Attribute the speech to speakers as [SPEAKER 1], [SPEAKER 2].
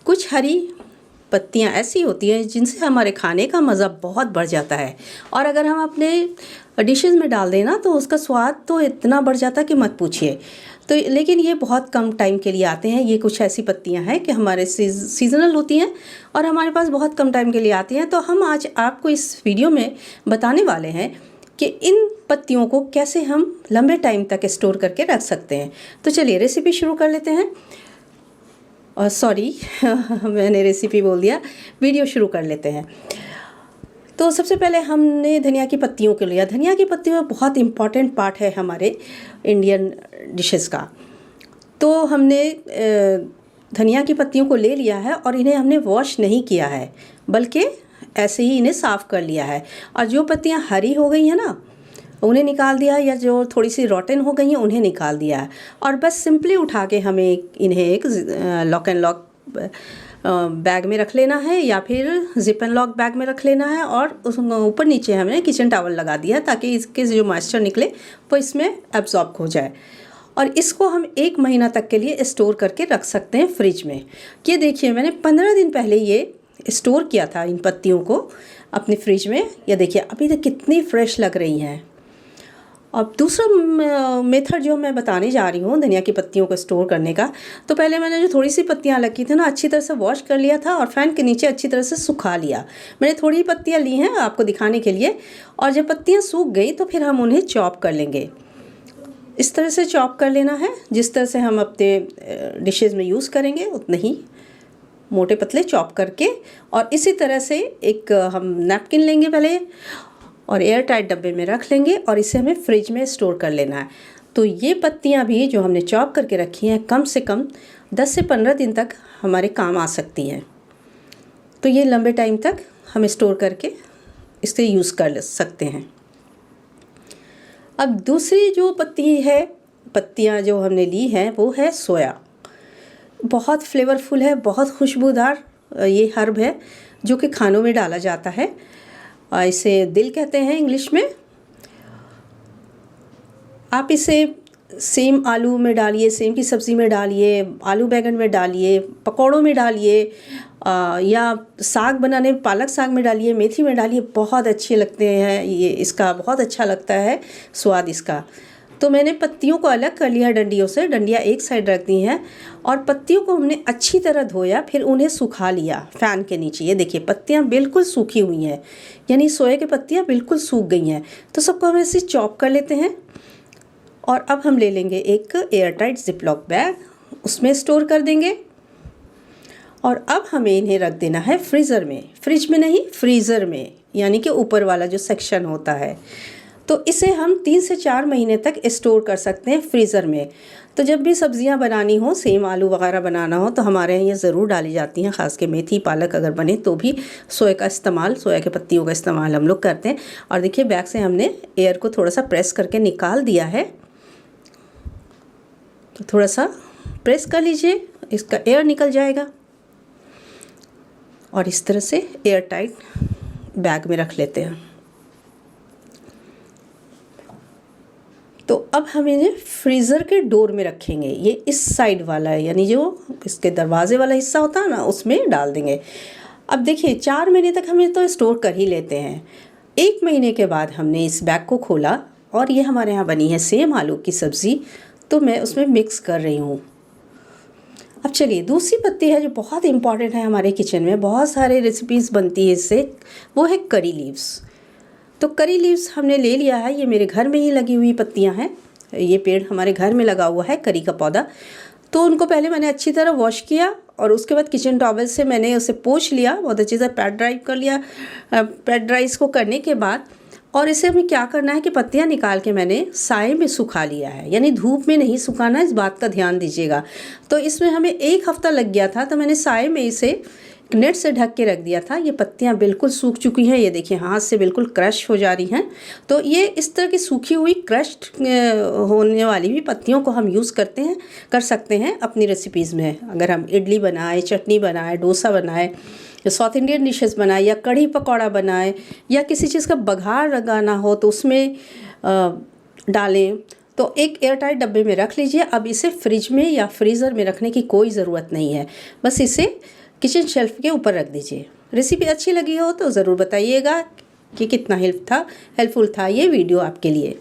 [SPEAKER 1] कुछ हरी पत्तियाँ ऐसी होती हैं जिनसे हमारे खाने का मज़ा बहुत बढ़ जाता है, और अगर हम अपने डिशेस में डाल दें ना तो उसका स्वाद तो इतना बढ़ जाता है कि मत पूछिए। तो लेकिन ये बहुत कम टाइम के लिए आते हैं। ये कुछ ऐसी पत्तियां हैं कि हमारे सीजनल होती हैं और हमारे पास बहुत कम टाइम के लिए आती हैं। तो हम आज आपको इस वीडियो में बताने वाले हैं कि इन पत्तियों को कैसे हम लंबे टाइम तक स्टोर करके रख सकते हैं। तो चलिए रेसिपी शुरू कर लेते हैं। और सॉरी मैंने रेसिपी बोल दिया, वीडियो शुरू कर लेते हैं। तो सबसे पहले हमने धनिया की पत्तियों को लिया। धनिया की पत्तियों बहुत इम्पॉर्टेंट पार्ट है हमारे इंडियन डिशेस का। तो हमने धनिया की पत्तियों को ले लिया है और इन्हें हमने वॉश नहीं किया है, बल्कि ऐसे ही इन्हें साफ़ कर लिया है। और जो पत्तियां हरी हो गई हैं ना, उन्हें निकाल दिया, या जो थोड़ी सी रॉटन हो गई हैं उन्हें निकाल दिया है। और बस सिंपली उठा के हमें इन्हें एक लॉक एंड लॉक बैग में रख लेना है, या फिर जिप एंड लॉक बैग में रख लेना है। और उस ऊपर नीचे हमने किचन टॉवल लगा दिया ताकि इसके जो मॉइस्चर निकले वो इसमें एब्जॉर्ब हो जाए। और इसको हम 1 महीना तक के लिए स्टोर करके रख सकते हैं फ्रिज में। ये देखिए, मैंने 15 दिन पहले ये स्टोर किया था इन पत्तियों को अपने फ्रिज में। ये देखिए अभी तक कितनी फ्रेश लग रही हैं। अब दूसरा मेथड जो मैं बताने जा रही हूँ धनिया की पत्तियों को स्टोर करने का, तो पहले मैंने जो थोड़ी सी पत्तियाँ लगी थी ना, अच्छी तरह से वॉश कर लिया था और फैन के नीचे अच्छी तरह से सुखा लिया। मैंने थोड़ी ही पत्तियाँ ली हैं आपको दिखाने के लिए। और जब पत्तियाँ सूख गई तो फिर हम उन्हें चॉप कर लेंगे। इस तरह से चॉप कर लेना है, जिस तरह से हम अपने डिशेज़ में यूज़ करेंगे उतने ही मोटे पतले चॉप करके। और इसी तरह से एक हम नैपकिन लेंगे पहले और एयर टाइट डब्बे में रख लेंगे और इसे हमें फ्रिज में स्टोर कर लेना है। तो ये पत्तियां भी जो हमने चॉप करके रखी हैं कम से कम 10 से 15 दिन तक हमारे काम आ सकती हैं। तो ये लंबे टाइम तक हम स्टोर करके इससे यूज़ कर सकते हैं। अब दूसरी जो पत्तियां जो हमने ली हैं वो है सोया। बहुत फ्लेवरफुल है, बहुत खुशबूदार ये हर्ब है जो कि खानों में डाला जाता है। इसे दिल कहते हैं इंग्लिश में। आप इसे सेम आलू में डालिए, सेम की सब्ज़ी में डालिए, आलू बैंगन में डालिए, पकौड़ों में डालिए, या साग बनाने पालक साग में डालिए, मेथी में डालिए, बहुत अच्छे लगते हैं। ये इसका बहुत अच्छा लगता है स्वाद इसका। तो मैंने पत्तियों को अलग कर लिया डंडियों से, डंडियाँ एक साइड रख दी हैं और पत्तियों को हमने अच्छी तरह धोया, फिर उन्हें सुखा लिया फ़ैन के नीचे। ये देखिए पत्तियाँ बिल्कुल सूखी हुई हैं, यानी सोया की पत्तियाँ बिल्कुल सूख गई हैं। तो सबको हम ऐसे चॉप कर लेते हैं। और अब हम ले लेंगे एक air tight zip lock bag, उसमें स्टोर कर देंगे। और अब हमें इन्हें रख देना है फ्रीज़र में, फ्रिज में नहीं फ्रीज़र में, यानी कि ऊपर वाला जो सेक्शन होता है। तो इसे हम 3 से 4 महीने तक स्टोर कर सकते हैं फ्रीज़र में। तो जब भी सब्ज़ियां बनानी हो, सेम आलू वगैरह बनाना हो, तो हमारे यहाँ ये ज़रूर डाली जाती हैं। ख़ास के मेथी पालक अगर बने तो भी सोया के पत्तियों का इस्तेमाल हम लोग करते हैं। और देखिए बैग से हमने एयर को थोड़ा सा प्रेस करके निकाल दिया है। तो थोड़ा सा प्रेस कर लीजिए, इसका एयर निकल जाएगा। और इस तरह से एयर टाइट बैग में रख लेते हैं। तो अब हम इन्हें फ्रीज़र के डोर में रखेंगे। ये इस साइड वाला है, यानी जो इसके दरवाजे वाला हिस्सा होता है ना, उसमें डाल देंगे। अब देखिए 4 महीने तक हमें तो स्टोर कर ही लेते हैं। 1 महीने के बाद हमने इस बैग को खोला और ये हमारे यहाँ बनी है सेम आलू की सब्ज़ी, तो मैं उसमें मिक्स कर रही हूँ। अब चलिए दूसरी पत्ती है जो बहुत इम्पॉर्टेंट है हमारे किचन में, बहुत सारे रेसिपीज़ बनती है इससे, वो है करी लीव्स। तो करी लीव्स हमने ले लिया है। ये मेरे घर में ही लगी हुई पत्तियां हैं। ये पेड़ हमारे घर में लगा हुआ है करी का पौधा। तो उनको पहले मैंने अच्छी तरह वॉश किया और उसके बाद किचन टॉवल से मैंने उसे पोंछ लिया, बहुत अच्छी तरह पैड ड्राई कर लिया। पैड ड्राई इसको करने के बाद और इसे हमें क्या करना है कि पत्तियां निकाल के मैंने साए में सुखा लिया है, यानी धूप में नहीं सुखाना, इस बात का ध्यान दीजिएगा। तो इसमें हमें 1 हफ्ता लग गया था, तो मैंने साए में इसे नेट से ढक के रख दिया था। ये पत्तियां बिल्कुल सूख चुकी हैं, ये देखिए हाथ से बिल्कुल क्रश हो जा रही हैं। तो ये इस तरह की सूखी हुई क्रश्ड होने वाली भी पत्तियों को हम यूज़ कर सकते हैं अपनी रेसिपीज़ में। अगर हम इडली बनाए, चटनी बनाए, डोसा बनाए, साउथ इंडियन डिशेस बनाए, या कढ़ी पकौड़ा बनाए, या किसी चीज़ का बघार लगाना हो तो उसमें डालें, तो एक एयर टाइट डब्बे में रख लीजिए। अब इसे फ्रिज में या फ्रीज़र में रखने की कोई ज़रूरत नहीं है, बस इसे किचन शेल्फ के ऊपर रख दीजिए। रेसिपी अच्छी लगी हो तो ज़रूर बताइएगा कि कितना हेल्पफुल था ये वीडियो आपके लिए।